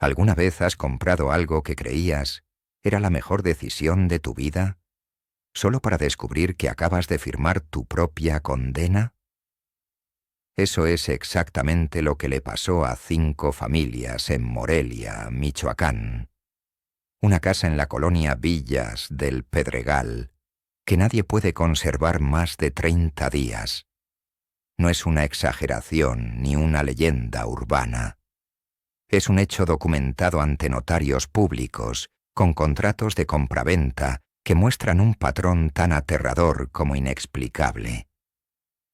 ¿Alguna vez has comprado algo que creías era la mejor decisión de tu vida, solo para descubrir que acabas de firmar tu propia condena? Eso es exactamente lo que le pasó a 5 familias en Morelia, Michoacán. Una casa en la colonia Villas del Pedregal, que nadie puede conservar más de 30 días. No es una exageración ni una leyenda urbana. Es un hecho documentado ante notarios públicos, con contratos de compraventa que muestran un patrón tan aterrador como inexplicable.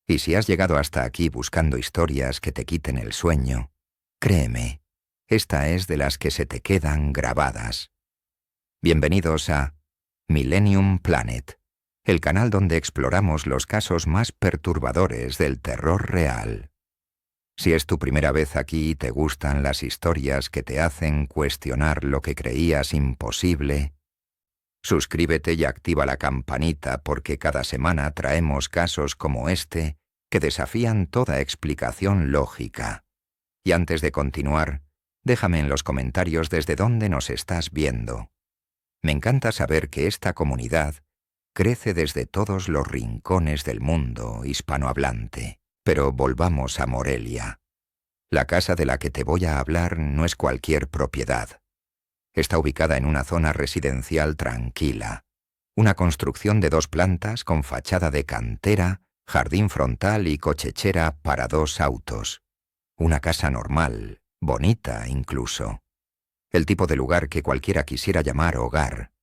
Y si has llegado hasta aquí buscando historias que te quiten el sueño, créeme, esta es de las que se te quedan grabadas. Bienvenidos a Millennium Planet, el canal donde exploramos los casos más perturbadores del terror real. Si es tu primera vez aquí y te gustan las historias que te hacen cuestionar lo que creías imposible, suscríbete y activa la campanita porque cada semana traemos casos como este que desafían toda explicación lógica. Y antes de continuar, déjame en los comentarios desde dónde nos estás viendo. Me encanta saber que esta comunidad crece desde todos los rincones del mundo hispanohablante. Pero volvamos a Morelia. La casa de la que te voy a hablar no es cualquier propiedad. Está ubicada en una zona residencial tranquila. Una construcción de 2 plantas con fachada de cantera, jardín frontal y cochechera para 2 autos. Una casa normal, bonita incluso. El tipo de lugar que cualquiera quisiera llamar hogar.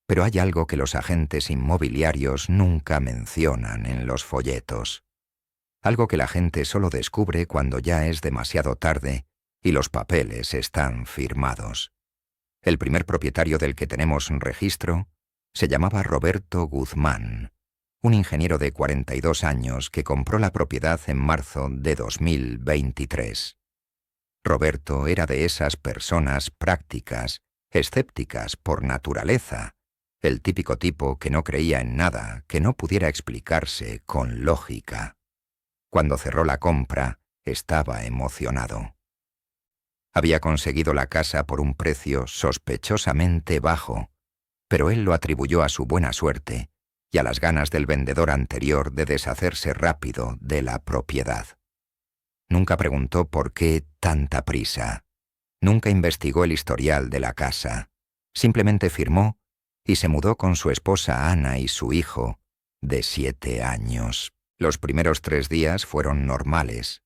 Pero hay algo que los agentes inmobiliarios nunca mencionan en los folletos. Algo que la gente solo descubre cuando ya es demasiado tarde y los papeles están firmados. El primer propietario del que tenemos registro se llamaba Roberto Guzmán, un ingeniero de 42 años que compró la propiedad en marzo de 2023. Roberto era de esas personas prácticas, escépticas por naturaleza, el típico tipo que no creía en nada que no pudiera explicarse con lógica. Cuando cerró la compra, estaba emocionado. Había conseguido la casa por un precio sospechosamente bajo, pero él lo atribuyó a su buena suerte y a las ganas del vendedor anterior de deshacerse rápido de la propiedad. Nunca preguntó por qué tanta prisa. Nunca investigó el historial de la casa. Simplemente firmó y se mudó con su esposa Ana y su hijo, de 7 años. Los primeros 3 días fueron normales.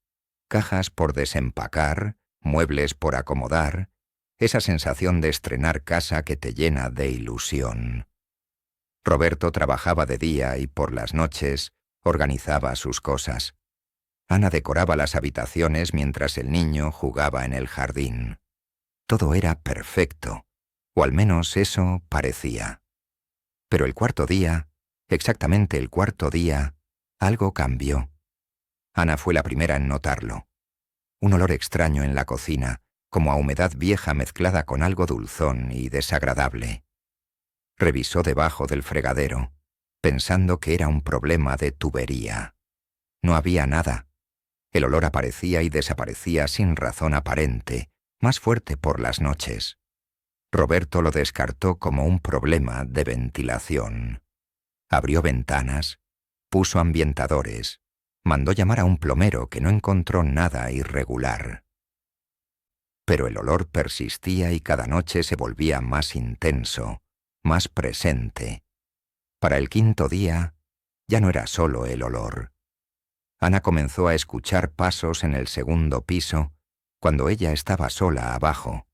Cajas por desempacar, muebles por acomodar, esa sensación de estrenar casa que te llena de ilusión. Roberto trabajaba de día y por las noches organizaba sus cosas. Ana decoraba las habitaciones mientras el niño jugaba en el jardín. Todo era perfecto, o al menos eso parecía. Pero el 4.º día, exactamente el 4.º día, algo cambió. Ana fue la primera en notarlo. Un olor extraño en la cocina, como a humedad vieja mezclada con algo dulzón y desagradable. Revisó debajo del fregadero, pensando que era un problema de tubería. No había nada. El olor aparecía y desaparecía sin razón aparente, más fuerte por las noches. Roberto lo descartó como un problema de ventilación. Abrió ventanas, puso ambientadores, mandó llamar a un plomero que no encontró nada irregular. Pero el olor persistía y cada noche se volvía más intenso, más presente. Para el 5.º día, ya no era solo el olor. Ana comenzó a escuchar pasos en el 2.º piso, cuando ella estaba sola abajo.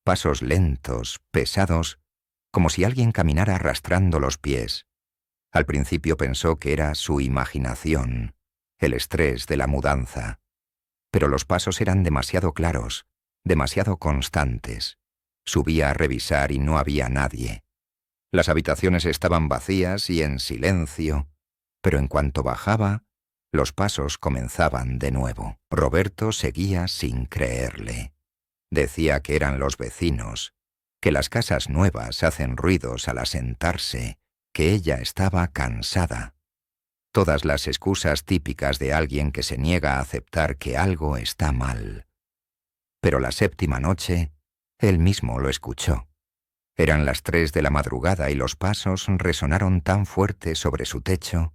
Pasos lentos, pesados, como si alguien caminara arrastrando los pies. Al principio pensó que era su imaginación, el estrés de la mudanza. Pero los pasos eran demasiado claros, demasiado constantes. Subía a revisar y no había nadie. Las habitaciones estaban vacías y en silencio, pero en cuanto bajaba, los pasos comenzaban de nuevo. Roberto seguía sin creerle. Decía que eran los vecinos, que las casas nuevas hacen ruidos al asentarse, que ella estaba cansada. Todas las excusas típicas de alguien que se niega a aceptar que algo está mal. Pero la 7.ª noche, Él mismo lo escuchó. Eran las 3 de la madrugada y los pasos resonaron tan fuerte sobre su techo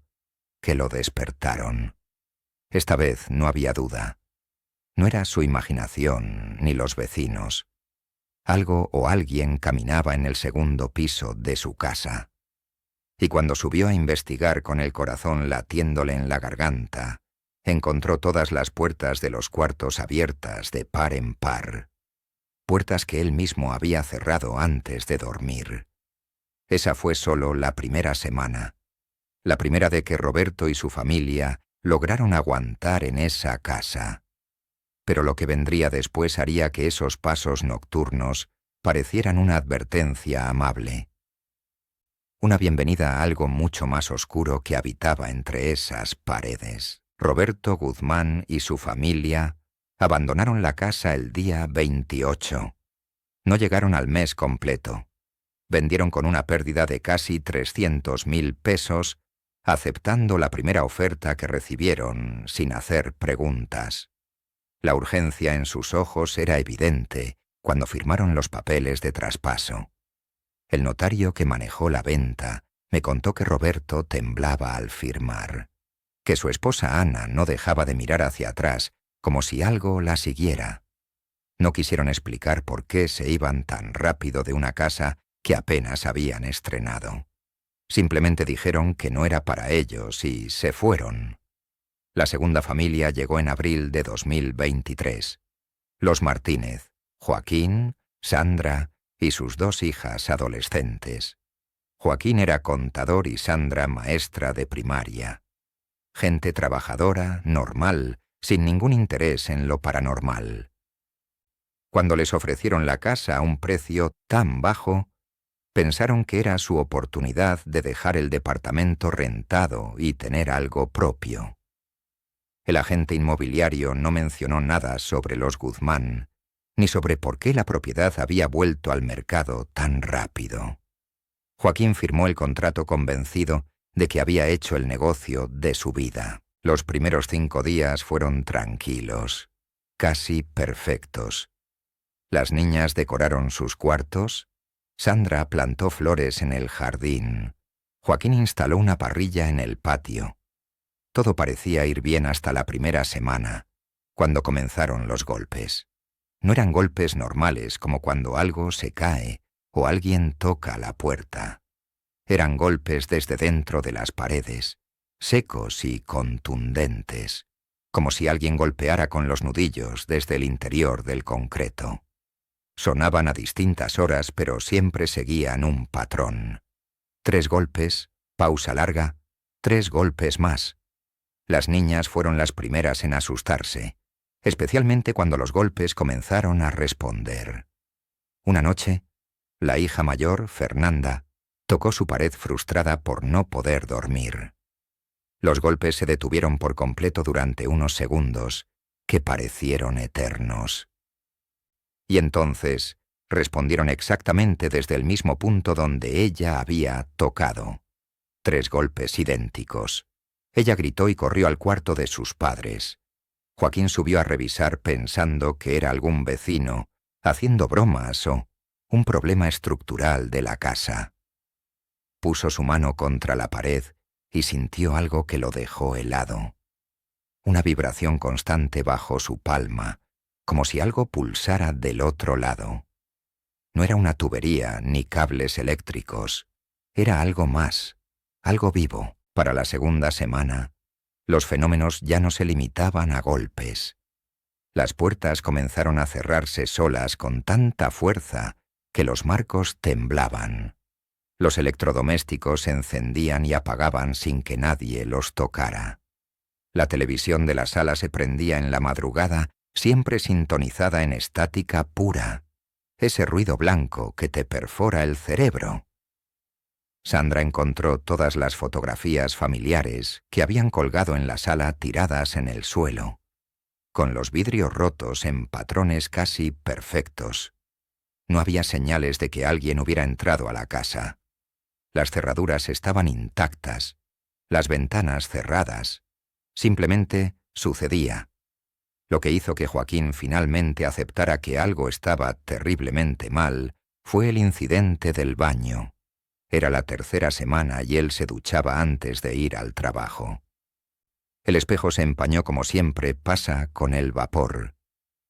que lo despertaron. Esta vez no había duda. No era su imaginación ni los vecinos. Algo o alguien caminaba en el segundo piso de su casa. Y cuando subió a investigar con el corazón latiéndole en la garganta, encontró todas las puertas de los cuartos abiertas de par en par. Puertas que él mismo había cerrado antes de dormir. Esa fue solo la primera semana, la primera de que Roberto y su familia lograron aguantar en esa casa. Pero lo que vendría después haría que esos pasos nocturnos parecieran una advertencia amable. Una bienvenida a algo mucho más oscuro que habitaba entre esas paredes. Roberto Guzmán y su familia abandonaron la casa el día 28. No llegaron al mes completo. Vendieron con una pérdida de casi 300.000 pesos, aceptando la primera oferta que recibieron sin hacer preguntas. La urgencia en sus ojos era evidente cuando firmaron los papeles de traspaso. El notario que manejó la venta me contó que Roberto temblaba al firmar, que su esposa Ana no dejaba de mirar hacia atrás como si algo la siguiera. No quisieron explicar por qué se iban tan rápido de una casa que apenas habían estrenado. Simplemente dijeron que no era para ellos y se fueron. La segunda familia llegó en abril de 2023. Los Martínez, Joaquín, Sandra y sus 2 hijas adolescentes. Joaquín era contador y Sandra maestra de primaria. Gente trabajadora, normal, sin ningún interés en lo paranormal. Cuando les ofrecieron la casa a un precio tan bajo, pensaron que era su oportunidad de dejar el departamento rentado y tener algo propio. El agente inmobiliario no mencionó nada sobre los Guzmán, ni sobre por qué la propiedad había vuelto al mercado tan rápido. Joaquín firmó el contrato convencido de que había hecho el negocio de su vida. Los primeros 5 días fueron tranquilos, casi perfectos. Las niñas decoraron sus cuartos, Sandra plantó flores en el jardín, Joaquín instaló una parrilla en el patio. Todo parecía ir bien hasta la primera semana, cuando comenzaron los golpes. No eran golpes normales como cuando algo se cae o alguien toca la puerta. Eran golpes desde dentro de las paredes, secos y contundentes, como si alguien golpeara con los nudillos desde el interior del concreto. Sonaban a distintas horas, pero siempre seguían un patrón. 3 golpes, pausa larga, 3 golpes más. Las niñas fueron las primeras en asustarse, especialmente cuando los golpes comenzaron a responder. Una noche, la hija mayor, Fernanda, tocó su pared frustrada por no poder dormir. Los golpes se detuvieron por completo durante unos segundos, que parecieron eternos. Y entonces respondieron exactamente desde el mismo punto donde ella había tocado. 3 golpes idénticos. Ella gritó y corrió al cuarto de sus padres. Joaquín subió a revisar pensando que era algún vecino, haciendo bromas o un problema estructural de la casa. Puso su mano contra la pared y sintió algo que lo dejó helado. Una vibración constante bajo su palma, como si algo pulsara del otro lado. No era una tubería ni cables eléctricos, era algo más, algo vivo. Para la segunda semana, los fenómenos ya no se limitaban a golpes. Las puertas comenzaron a cerrarse solas con tanta fuerza que los marcos temblaban. Los electrodomésticos se encendían y apagaban sin que nadie los tocara. La televisión de la sala se prendía en la madrugada, siempre sintonizada en estática pura, ese ruido blanco que te perfora el cerebro. Sandra encontró todas las fotografías familiares que habían colgado en la sala tiradas en el suelo, con los vidrios rotos en patrones casi perfectos. No había señales de que alguien hubiera entrado a la casa. Las cerraduras estaban intactas, las ventanas cerradas. Simplemente sucedía. Lo que hizo que Joaquín finalmente aceptara que algo estaba terriblemente mal fue el incidente del baño. Era la tercera semana y él se duchaba antes de ir al trabajo. El espejo se empañó como siempre pasa con el vapor,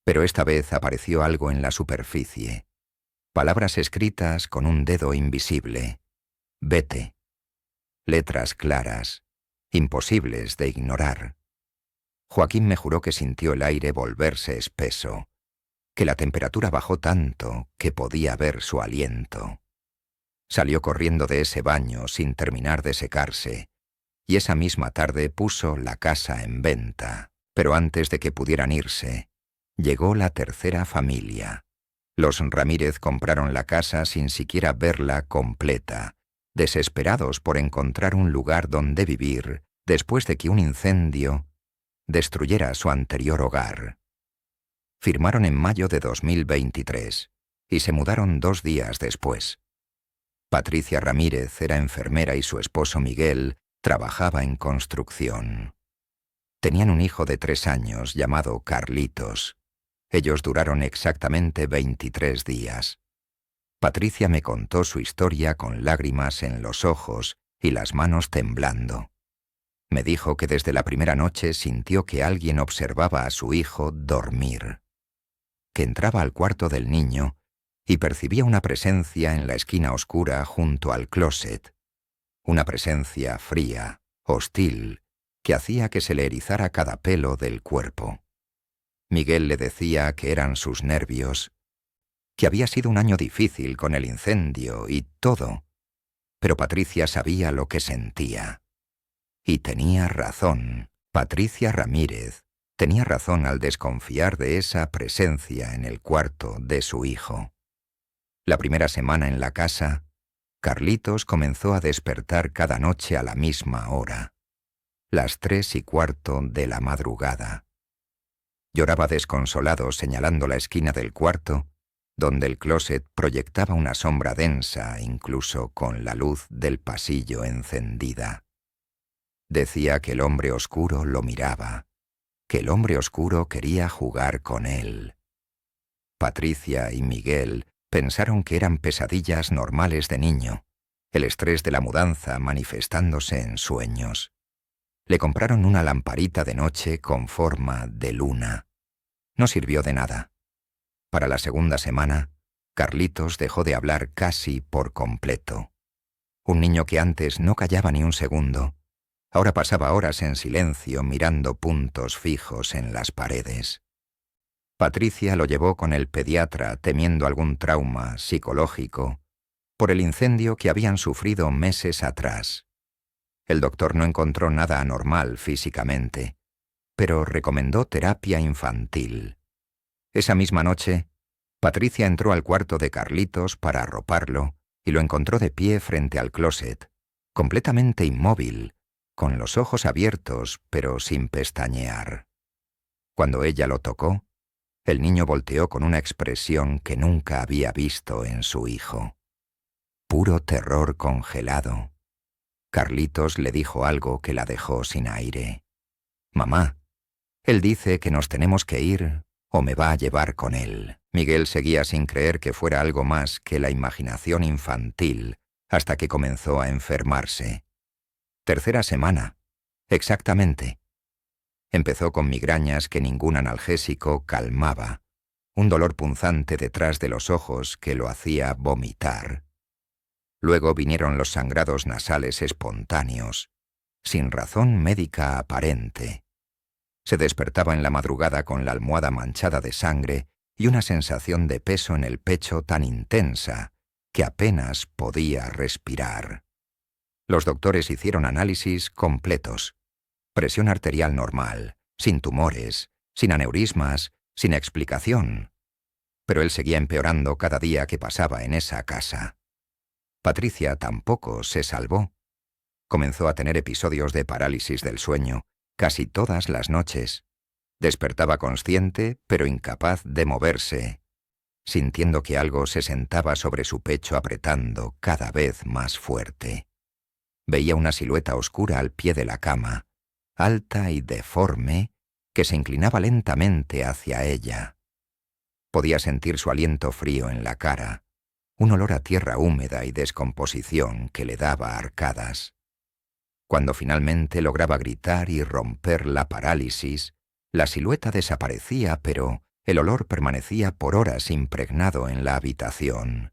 pero esta vez apareció algo en la superficie. Palabras escritas con un dedo invisible. Vete. Letras claras, imposibles de ignorar. Joaquín me juró que sintió el aire volverse espeso, que la temperatura bajó tanto que podía ver su aliento. Salió corriendo de ese baño sin terminar de secarse, y esa misma tarde puso la casa en venta. Pero antes de que pudieran irse, llegó la tercera familia. Los Ramírez compraron la casa sin siquiera verla completa, desesperados por encontrar un lugar donde vivir después de que un incendio destruyera su anterior hogar. Firmaron en mayo de 2023 y se mudaron 2 días después. Patricia Ramírez era enfermera y su esposo Miguel trabajaba en construcción. Tenían un hijo de 3 años llamado Carlitos. Ellos duraron exactamente 23 días. Patricia me contó su historia con lágrimas en los ojos y las manos temblando. Me dijo que desde la primera noche sintió que alguien observaba a su hijo dormir, que entraba al cuarto del niño y percibía una presencia en la esquina oscura junto al closet, una presencia fría, hostil, que hacía que se le erizara cada pelo del cuerpo. Miguel le decía que eran sus nervios, que había sido un año difícil con el incendio y todo, pero Patricia sabía lo que sentía. Y tenía razón. Patricia Ramírez tenía razón al desconfiar de esa presencia en el cuarto de su hijo. La primera semana en la casa, Carlitos comenzó a despertar cada noche a la misma hora, las 3:15 de la madrugada. Lloraba desconsolado señalando la esquina del cuarto, donde el closet proyectaba una sombra densa incluso con la luz del pasillo encendida. Decía que el hombre oscuro lo miraba, que el hombre oscuro quería jugar con él. Patricia y Miguel pensaron que eran pesadillas normales de niño, el estrés de la mudanza manifestándose en sueños. Le compraron una lamparita de noche con forma de luna. No sirvió de nada. Para la segunda semana, Carlitos dejó de hablar casi por completo. Un niño que antes no callaba ni un segundo, ahora pasaba horas en silencio mirando puntos fijos en las paredes. Patricia lo llevó con el pediatra temiendo algún trauma psicológico por el incendio que habían sufrido meses atrás. El doctor no encontró nada anormal físicamente, pero recomendó terapia infantil. Esa misma noche, Patricia entró al cuarto de Carlitos para arroparlo y lo encontró de pie frente al closet, completamente inmóvil, con los ojos abiertos pero sin pestañear. Cuando ella lo tocó, el niño volteó con una expresión que nunca había visto en su hijo. Puro terror congelado. Carlitos le dijo algo que la dejó sin aire. «Mamá, él dice que nos tenemos que ir o me va a llevar con él». Miguel seguía sin creer que fuera algo más que la imaginación infantil hasta que comenzó a enfermarse. Tercera semana, exactamente. Empezó con migrañas que ningún analgésico calmaba, un dolor punzante detrás de los ojos que lo hacía vomitar. Luego vinieron los sangrados nasales espontáneos, sin razón médica aparente. Se despertaba en la madrugada con la almohada manchada de sangre y una sensación de peso en el pecho tan intensa que apenas podía respirar. Los doctores hicieron análisis completos. Presión arterial normal, sin tumores, sin aneurismas, sin explicación. Pero él seguía empeorando cada día que pasaba en esa casa. Patricia tampoco se salvó. Comenzó a tener episodios de parálisis del sueño casi todas las noches. Despertaba consciente, pero incapaz de moverse, sintiendo que algo se sentaba sobre su pecho apretando cada vez más fuerte. Veía una silueta oscura al pie de la cama, alta y deforme, que se inclinaba lentamente hacia ella. Podía sentir su aliento frío en la cara, un olor a tierra húmeda y descomposición que le daba arcadas. Cuando finalmente lograba gritar y romper la parálisis, la silueta desaparecía, pero el olor permanecía por horas impregnado en la habitación.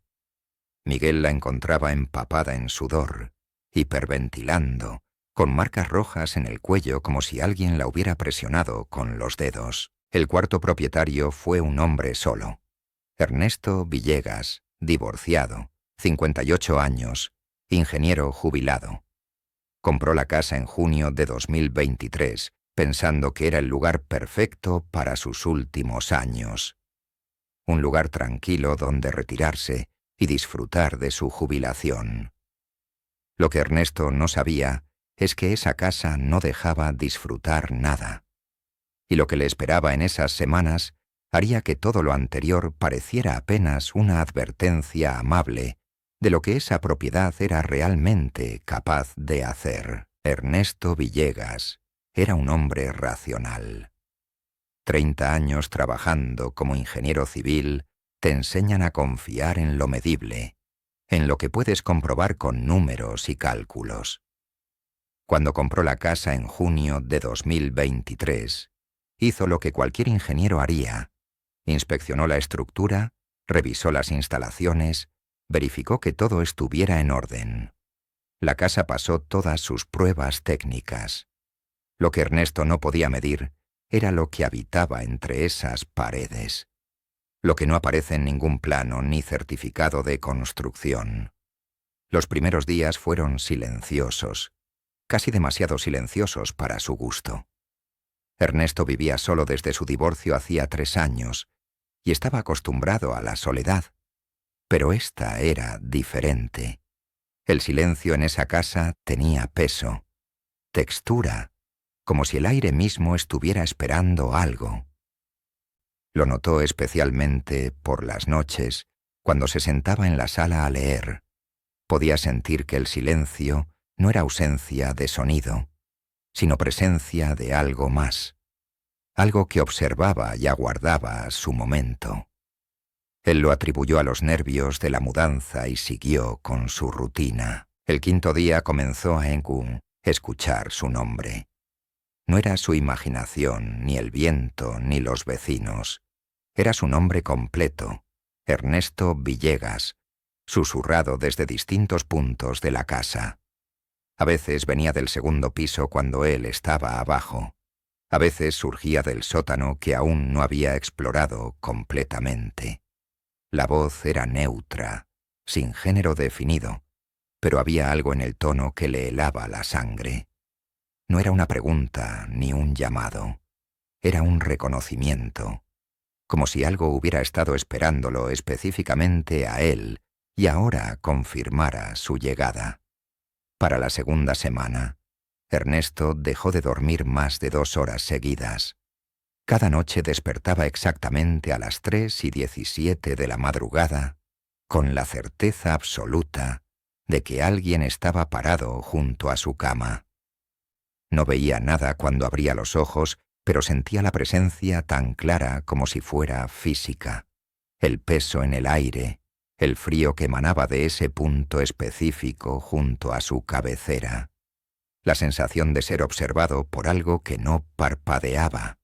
Miguel la encontraba empapada en sudor, hiperventilando, con marcas rojas en el cuello como si alguien la hubiera presionado con los dedos. El cuarto propietario fue un hombre solo. Ernesto Villegas, divorciado, 58 años, ingeniero jubilado. Compró la casa en junio de 2023, pensando que era el lugar perfecto para sus últimos años. Un lugar tranquilo donde retirarse y disfrutar de su jubilación. Lo que Ernesto no sabía es que esa casa no dejaba disfrutar nada. Y lo que le esperaba en esas semanas haría que todo lo anterior pareciera apenas una advertencia amable de lo que esa propiedad era realmente capaz de hacer. Ernesto Villegas era un hombre racional. 30 años trabajando como ingeniero civil te enseñan a confiar en lo medible, en lo que puedes comprobar con números y cálculos. Cuando compró la casa en junio de 2023, hizo lo que cualquier ingeniero haría. Inspeccionó la estructura, revisó las instalaciones, verificó que todo estuviera en orden. La casa pasó todas sus pruebas técnicas. Lo que Ernesto no podía medir era lo que habitaba entre esas paredes, lo que no aparece en ningún plano ni certificado de construcción. Los primeros días fueron silenciosos, casi demasiado silenciosos para su gusto. Ernesto vivía solo desde su divorcio hacía 3 años y estaba acostumbrado a la soledad, pero esta era diferente. El silencio en esa casa tenía peso, textura, como si el aire mismo estuviera esperando algo. Lo notó especialmente por las noches, cuando se sentaba en la sala a leer. Podía sentir que el silencio no era ausencia de sonido, sino presencia de algo más, algo que observaba y aguardaba su momento. Él lo atribuyó a los nervios de la mudanza y siguió con su rutina. El 5.º día comenzó a escuchar su nombre. No era su imaginación, ni el viento, ni los vecinos. Era su nombre completo, Ernesto Villegas, susurrado desde distintos puntos de la casa. A veces venía del 2.º piso cuando él estaba abajo. A veces surgía del sótano que aún no había explorado completamente. La voz era neutra, sin género definido, pero había algo en el tono que le helaba la sangre. No era una pregunta ni un llamado. Era un reconocimiento, como si algo hubiera estado esperándolo específicamente a él y ahora confirmara su llegada. Para la 2.ª semana, Ernesto dejó de dormir más de 2 horas seguidas. Cada noche despertaba exactamente a las 3:17 de la madrugada, con la certeza absoluta de que alguien estaba parado junto a su cama. No veía nada cuando abría los ojos, pero sentía la presencia tan clara como si fuera física. El peso en el aire, el frío que emanaba de ese punto específico junto a su cabecera. La sensación de ser observado por algo que no parpadeaba.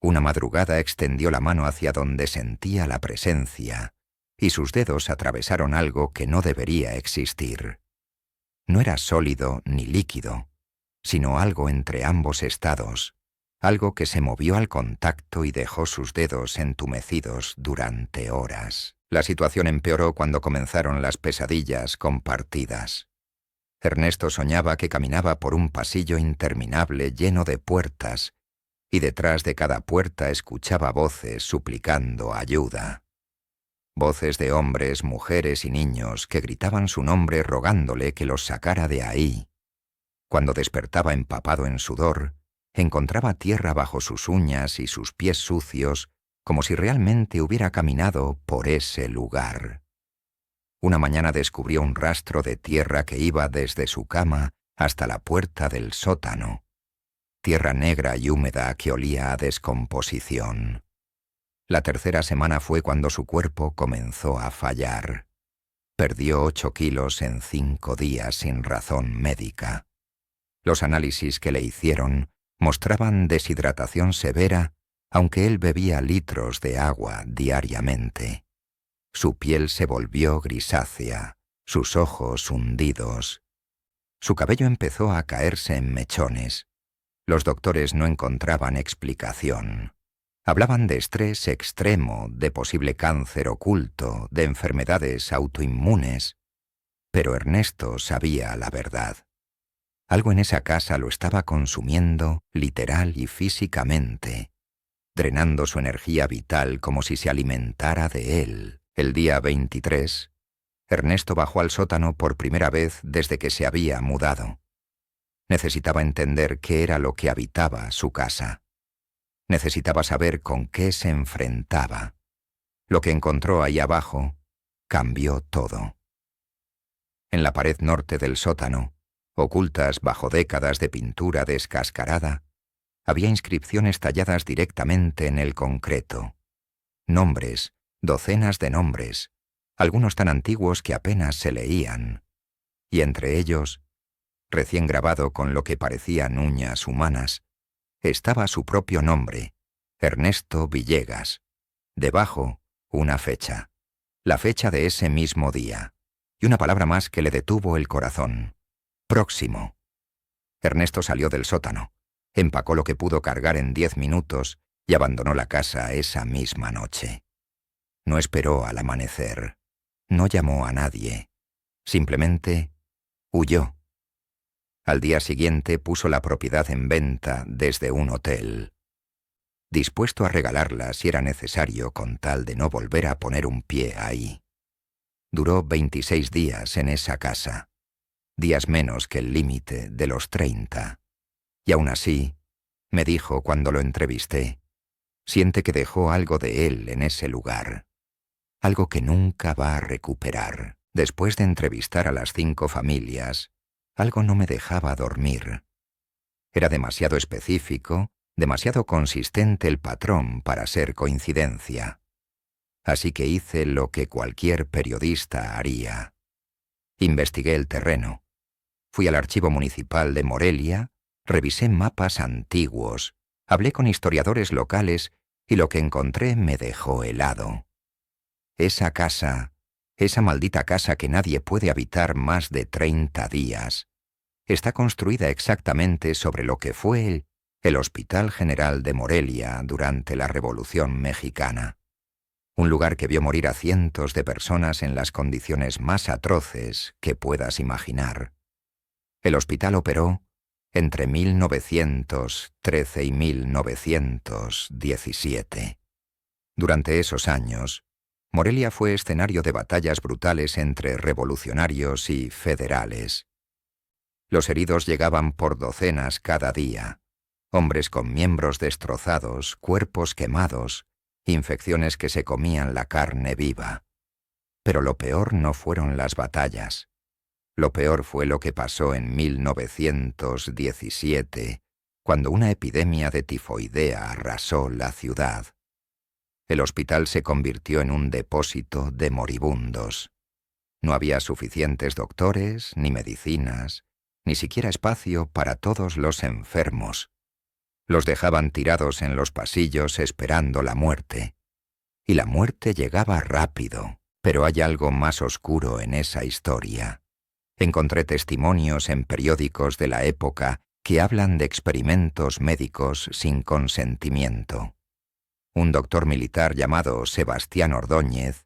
Una madrugada extendió la mano hacia donde sentía la presencia, y sus dedos atravesaron algo que no debería existir. No era sólido ni líquido, sino algo entre ambos estados, algo que se movió al contacto y dejó sus dedos entumecidos durante horas. La situación empeoró cuando comenzaron las pesadillas compartidas. Ernesto soñaba que caminaba por un pasillo interminable lleno de puertas, y detrás de cada puerta escuchaba voces suplicando ayuda. Voces de hombres, mujeres y niños que gritaban su nombre rogándole que los sacara de ahí. Cuando despertaba empapado en sudor, encontraba tierra bajo sus uñas y sus pies sucios, como si realmente hubiera caminado por ese lugar. Una mañana descubrió un rastro de tierra que iba desde su cama hasta la puerta del sótano. tierra negra y húmeda que olía a descomposición. La tercera semana fue cuando su cuerpo comenzó a fallar. Perdió 8 kilos en 5 días sin razón médica. Los análisis que le hicieron mostraban deshidratación severa, aunque él bebía litros de agua diariamente. Su piel se volvió grisácea, sus ojos hundidos. Su cabello empezó a caerse en mechones. Los doctores no encontraban explicación. Hablaban de estrés extremo, de posible cáncer oculto, de enfermedades autoinmunes. Pero Ernesto sabía la verdad. Algo en esa casa lo estaba consumiendo literal y físicamente, drenando su energía vital como si se alimentara de él. El día 23, Ernesto bajó al sótano por primera vez desde que se había mudado. Necesitaba entender qué era lo que habitaba su casa. Necesitaba saber con qué se enfrentaba. Lo que encontró ahí abajo cambió todo. En la pared norte del sótano, ocultas bajo décadas de pintura descascarada, había inscripciones talladas directamente en el concreto. Nombres, docenas de nombres, algunos tan antiguos que apenas se leían. Y entre ellos, recién grabado con lo que parecían uñas humanas, estaba su propio nombre, Ernesto Villegas. Debajo, una fecha, la fecha de ese mismo día, y una palabra más que le detuvo el corazón: próximo. Ernesto salió del sótano, empacó lo que pudo cargar en 10 minutos y abandonó la casa esa misma noche. No esperó al amanecer, no llamó a nadie, simplemente huyó. Al día siguiente puso la propiedad en venta desde un hotel, dispuesto a regalarla si era necesario con tal de no volver a poner un pie ahí. Duró 26 días en esa casa, días menos que el límite de los 30. Y aún así, me dijo cuando lo entrevisté, siente que dejó algo de él en ese lugar, algo que nunca va a recuperar. Después de entrevistar a las 5 familias, algo no me dejaba dormir. Era demasiado específico, demasiado consistente el patrón para ser coincidencia. Así que hice lo que cualquier periodista haría. Investigué el terreno. Fui al archivo municipal de Morelia, revisé mapas antiguos, hablé con historiadores locales y lo que encontré me dejó helado. Esa casa, esa maldita casa que nadie puede habitar más de 30 días, está construida exactamente sobre lo que fue el Hospital General de Morelia durante la Revolución Mexicana. Un lugar que vio morir a cientos de personas en las condiciones más atroces que puedas imaginar. El hospital operó entre 1913 y 1917. Durante esos años, Morelia fue escenario de batallas brutales entre revolucionarios y federales. Los heridos llegaban por docenas cada día, hombres con miembros destrozados, cuerpos quemados, infecciones que se comían la carne viva. Pero lo peor no fueron las batallas. Lo peor fue lo que pasó en 1917, cuando una epidemia de tifoidea arrasó la ciudad. El hospital se convirtió en un depósito de moribundos. No había suficientes doctores, ni medicinas, ni siquiera espacio para todos los enfermos. Los dejaban tirados en los pasillos esperando la muerte. Y la muerte llegaba rápido, pero hay algo más oscuro en esa historia. Encontré testimonios en periódicos de la época que hablan de experimentos médicos sin consentimiento. Un doctor militar llamado Sebastián Ordóñez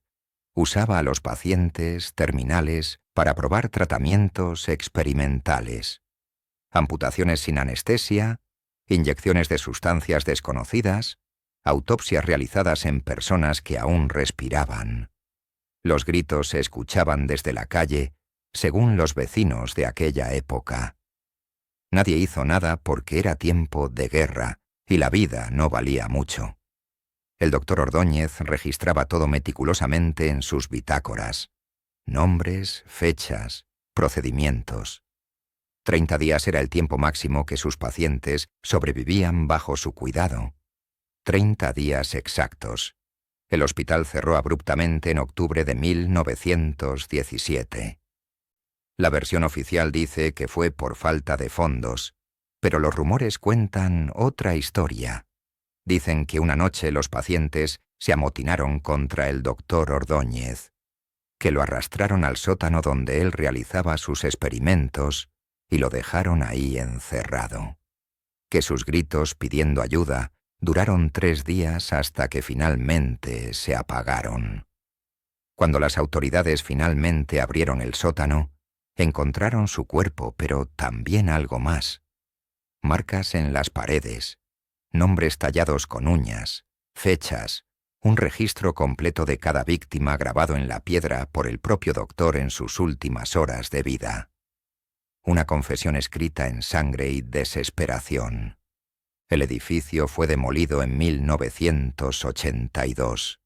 usaba a los pacientes terminales para probar tratamientos experimentales. Amputaciones sin anestesia, inyecciones de sustancias desconocidas, autopsias realizadas en personas que aún respiraban. Los gritos se escuchaban desde la calle, según los vecinos de aquella época. Nadie hizo nada porque era tiempo de guerra y la vida no valía mucho. El doctor Ordóñez registraba todo meticulosamente en sus bitácoras: nombres, fechas, procedimientos. 30 días era el tiempo máximo que sus pacientes sobrevivían bajo su cuidado. 30 días exactos. El hospital cerró abruptamente en octubre de 1917. La versión oficial dice que fue por falta de fondos, pero los rumores cuentan otra historia. Dicen que una noche los pacientes se amotinaron contra el doctor Ordóñez, que lo arrastraron al sótano donde él realizaba sus experimentos y lo dejaron ahí encerrado, que sus gritos pidiendo ayuda duraron 3 días hasta que finalmente se apagaron. Cuando las autoridades finalmente abrieron el sótano, encontraron su cuerpo, pero también algo más. Marcas en las paredes, nombres tallados con uñas, fechas, un registro completo de cada víctima grabado en la piedra por el propio doctor en sus últimas horas de vida. Una confesión escrita en sangre y desesperación. El edificio fue demolido en 1982.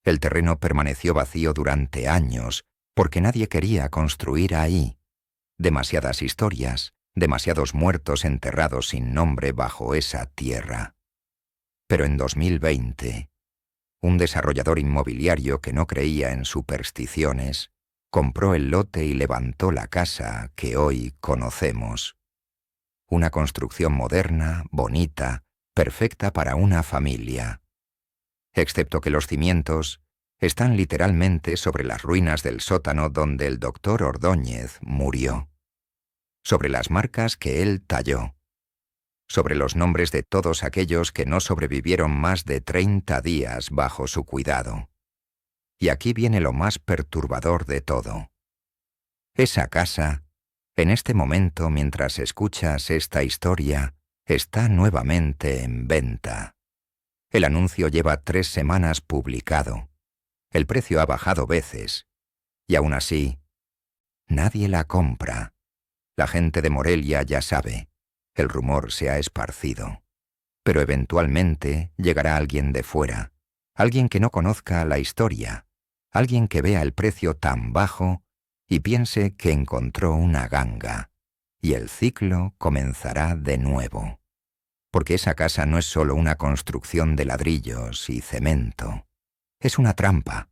El terreno permaneció vacío durante años porque nadie quería construir ahí. Demasiadas historias, demasiados muertos enterrados sin nombre bajo esa tierra. Pero en 2020, un desarrollador inmobiliario que no creía en supersticiones, compró el lote y levantó la casa que hoy conocemos. Una construcción moderna, bonita, perfecta para una familia. Excepto que los cimientos están literalmente sobre las ruinas del sótano donde el doctor Ordóñez murió. Sobre las marcas que él talló. Sobre los nombres de todos aquellos que no sobrevivieron más de 30 días bajo su cuidado. Y aquí viene lo más perturbador de todo. Esa casa, en este momento mientras escuchas esta historia, está nuevamente en venta. El anuncio lleva 3 semanas publicado. El precio ha bajado veces. Y aún así, nadie la compra. La gente de Morelia ya sabe. El rumor se ha esparcido. Pero eventualmente llegará alguien de fuera. Alguien que no conozca la historia. Alguien que vea el precio tan bajo y piense que encontró una ganga. Y el ciclo comenzará de nuevo. Porque esa casa no es solo una construcción de ladrillos y cemento. Es una trampa,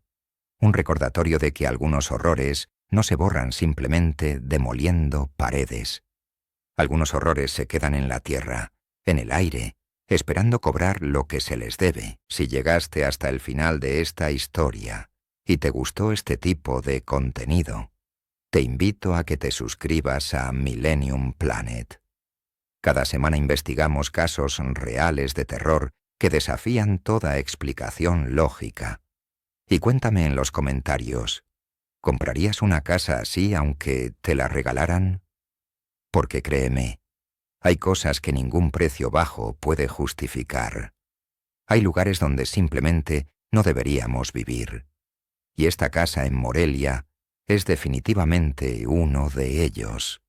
un recordatorio de que algunos horrores no se borran simplemente demoliendo paredes. Algunos horrores se quedan en la tierra, en el aire, esperando cobrar lo que se les debe. Si llegaste hasta el final de esta historia y te gustó este tipo de contenido, te invito a que te suscribas a Millennium Planet. Cada semana investigamos casos reales de terror que desafían toda explicación lógica. Y cuéntame en los comentarios, ¿comprarías una casa así aunque te la regalaran? Porque créeme, hay cosas que ningún precio bajo puede justificar. Hay lugares donde simplemente no deberíamos vivir. Y esta casa en Morelia es definitivamente uno de ellos.